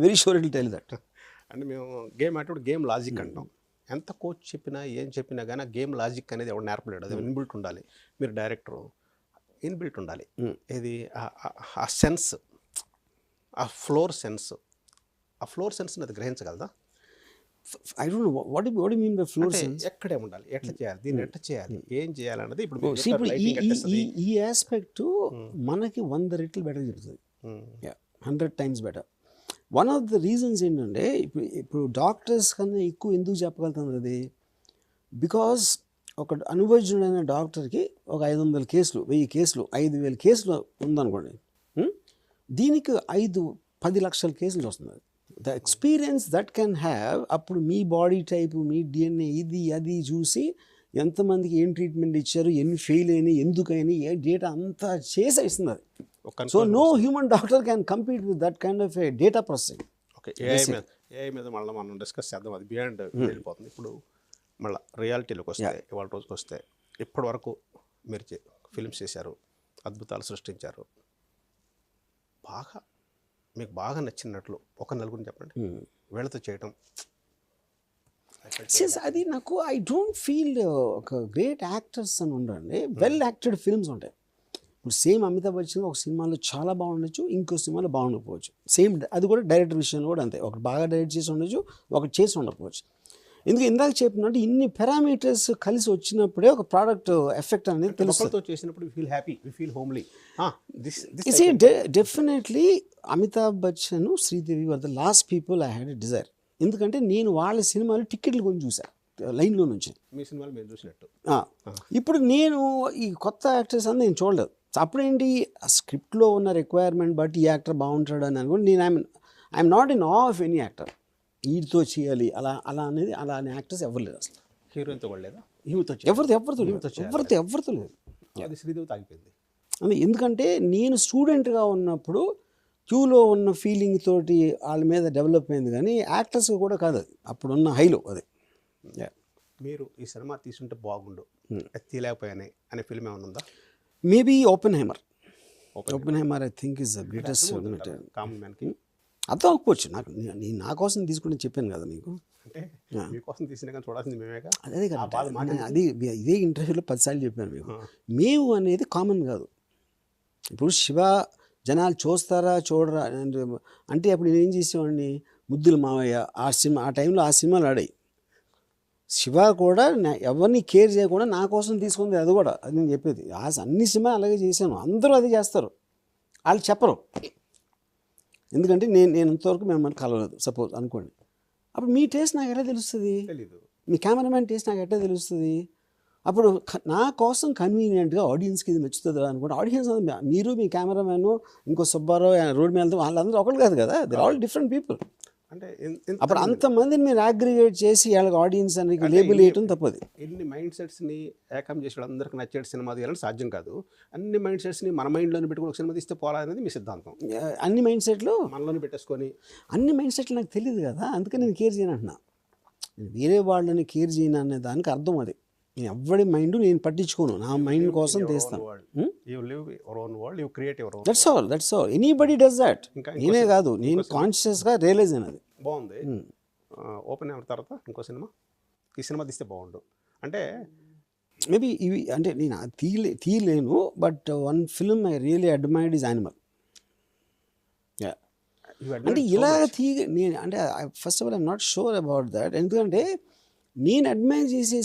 Very sure it will tell that. అంటే మేము game ఆడేటప్పుడు గేమ్ లాజిక్ అంటాం. ఎంత కోచ్ చెప్పినా ఏం చెప్పినా కానీ ఆ గేమ్ లాజిక్ అనేది ఎవరు నేర్పలేడు. అది ఇన్బిల్ట్ ఉండాలి. మీరు డైరెక్టరు ఇన్బిల్ట్ ఉండాలి. ఇది ఆ సెన్స్, ఆ ఫ్లోర్ సెన్స్ అది గ్రహించగలదా? I don't know what you mean by floor sense. ఎక్కడే ఉండాలి, ఎట్లా చేయాలి, దీన్ని ఎట్లా చేయాలి, ఏం చేయాలన్నది ఇప్పుడు ఈ ఆస్పెక్ట్ మనకి 100 రెట్లు బెటర్ చెప్తుంది, 100 times better. One of the reasons ఏంటంటే ఇప్పుడు డాక్టర్స్ కన్నా ఎక్కువ ఎందుకు చెప్పగలుగుతుంది అది, బికాజ్ ఒక అనుభవజ్ఞుడైన డాక్టర్కి ఒక 500 కేసులు, 1000 కేసులు, 5000 కేసులు ఉందనుకోండి, దీనికి 5-10 లక్షల కేసులు వస్తుంది. The experience that can have, అప్పుడు మీ బాడీ టైపు, మీ డిఎన్ఏ, ఇది అది చూసి ఎంతమందికి ఏం ట్రీట్మెంట్ ఇచ్చారు, ఎన్ని ఫెయిల్ అయినాయి, ఎందుకని, ఏ డేటా అంతా చేసి ఇస్తుంది అది. So no human doctor can compete with that kind of a data processing. Okay, AI మీద మళ్ళీ మనం డిస్కస్ చేద్దాం, అది బియాండ్ వెళ్ళిపోతుంది. ఇప్పుడు మళ్ళీ రియాలిటీలోకి వస్తే, ఇవాళ రోజుకి వస్తే, ఇప్పటి వరకు మీరు ఫిల్మ్స్ చేశారు, అద్భుతాలు సృష్టించారు, మీకు బాగా నచ్చినట్లు ఒక నలుగురిని చెప్పండి. వీళ్ళతో చేయటం అది నాకు, ఐ డోంట్ ఫీల్ ఒక గ్రేట్ యాక్టర్స్ అని ఉండండి, వెల్ యాక్టెడ్ ఫిల్మ్స్ ఉంటాయి. ఇప్పుడు సేమ్ అమితాబ్ బచ్చన్ ఒక సినిమాలో చాలా బాగుండొచ్చు, ఇంకో సినిమాలో బాగుండకపోవచ్చు. సేమ్ అది కూడా డైరెక్టర్ విషయంలో కూడా అంతే, ఒకటి బాగా డైరెక్ట్ చేసి ఉండొచ్చు, ఒకటి చేసి ఉండకపోవచ్చు. ఎందుకు ఇందాక చెప్పినట్టు ఇన్ని పారామీటర్స్ కలిసి వచ్చినప్పుడే ఒక ప్రోడక్ట్ ఎఫెక్ట్ అనేది తెలుస్తుంది. చేసినప్పుడు we feel happy, we feel homely. Definitely Amitabh Bachchan, Sridevi were the last people I had a desire. ఎందుకంటే నేను వాళ్ళ సినిమాలు టికెట్లు కొని చూసాను లైన్లో నుంచి. మీ సినిమాలు మేము చూసినట్టు. ఇప్పుడు నేను ఈ కొత్త యాక్టర్స్ అని నేను చూడలేదు. అప్పుడేంటి, ఆ స్క్రిప్ట్లో ఉన్న రిక్వైర్మెంట్ బట్టి ఈ యాక్టర్ బాగుంటాడు అని అనుకోండి. నేను ఐఎమ్ నాట్ ఇన్ ఆ ఆఫ్ ఎనీ యాక్టర్, వీటితో చేయాలి అలా అనేది, అలా అనే యాక్టర్స్ ఎవరు లేదు అసలు. హీరోయిన్తో కూడా లేదా? ఎవరితో లేదు. అది శ్రీదేవితో ఆగిపోయింది. అది ఎందుకంటే నేను స్టూడెంట్గా ఉన్నప్పుడు క్యూలో ఉన్న ఫీలింగ్ తోటి వాళ్ళ మీద డెవలప్ అయింది, కానీ యాక్టర్స్ కూడా కాదు అది, అప్పుడున్న హైలో అది. మీరు ఈ సినిమా తీసుంటే బాగుండు, తీయలేకపోయానే అనే ఫిల్మ్ ఏమైనా ఉందా? Maybe Oppenheimer. I think is the greatest common మ్యాన్కి అర్థం అవ్వకపోవచ్చు నాకు. నేను నా కోసం తీసుకుని చెప్పాను కదా మీకు, అంటే మీకోసం తీసినా కానీ చూడాల్సింది మేమేగా. అదే కదా, అది ఇదే ఇంటర్వ్యూలో 10 సార్లు చెప్పాను మీకు. మేము అనేది కామన్ కాదు. ఇప్పుడు శివ జనాలు చూస్తారా చూడరా అంటే అప్పుడు నేను ఏం చేసేవాడిని, ముద్దుల మావయ్య ఆ టైంలో ఆ సినిమాలు ఆడాయి. శివ కూడా ఎవరిని కేర్ చేయకుండా నా కోసం తీసుకుంది, అది కూడా అది నేను చెప్పేది. అన్ని సినిమాలు అలాగే చేశాను, అందరూ అదే చేస్తారు, వాళ్ళు చెప్పరు. ఎందుకంటే నేను ఇంతవరకు మిమ్మల్ని కలవలేదు సపోజ్ అనుకోండి. అప్పుడు మీ టేస్ట్ నాకు ఎట్లా తెలుస్తుంది, మీ కెమెరామ్యాన్ టేస్ట్ నాకు ఎట్లా తెలుస్తుంది? అప్పుడు నా కోసం కన్వీనియంట్గా ఆడియన్స్కి ఇది నచ్చుతుందా అనుకోండి. ఆడియన్స్ మీరు, మీ కెమెరామ్యాన్, ఇంకో సుబ్బారావు రోడ్ మీద వెళ్తాం, వాళ్ళందరూ ఒకళ్ళు కాదు కదా, దే ఆల్ డిఫరెంట్ పీపుల్. అంటే అప్పుడు అంతమందిని మీరు అగ్రిగేట్ చేసి వాళ్ళకి ఆడియన్స్ అని లేబుల్ వేయటం తప్పది. ఎన్ని మైండ్ సెట్స్ని ఏకం చేసి అందరికి నచ్చే సినిమా తీయాలని సాధ్యం కాదు. అన్ని మైండ్ సెట్స్ని మన మైండ్లోనే పెట్టుకుని ఒక సినిమా తీస్తే పోవాలనేది మీ సిద్ధాంతం. అన్ని మైండ్ సెట్లు మనలోనే పెట్టేసుకొని, అన్ని మైండ్ సెట్లు నాకు తెలియదు కదా, అందుకని నేను కేర్ చేయను అంటున్నా. వేరే వాళ్ళని కేర్ చేయను అనే దానికి అర్థం అది. నేను ఎవరి మైండ్ నేను పట్టించుకోను, నా మైండ్ కోసం తీస్తాను. That's all anybody does that. నేనే కాదు, నేను కాన్షియస్గా రియలైజ్ అయినది. బాగుంది. ఓపెన్హైమర్ తర్వాత ఇంకో సినిమా, ఈ సినిమా తీస్తే బాగుండు అంటే మేబీ ఇవి అంటే నేను తీయలేను, but one film I really admired is Animal. అంటే ఇలా నేను అంటే first of all I'm not sure about that, ఎందుకంటే నేను అడ్మైర్ చేసే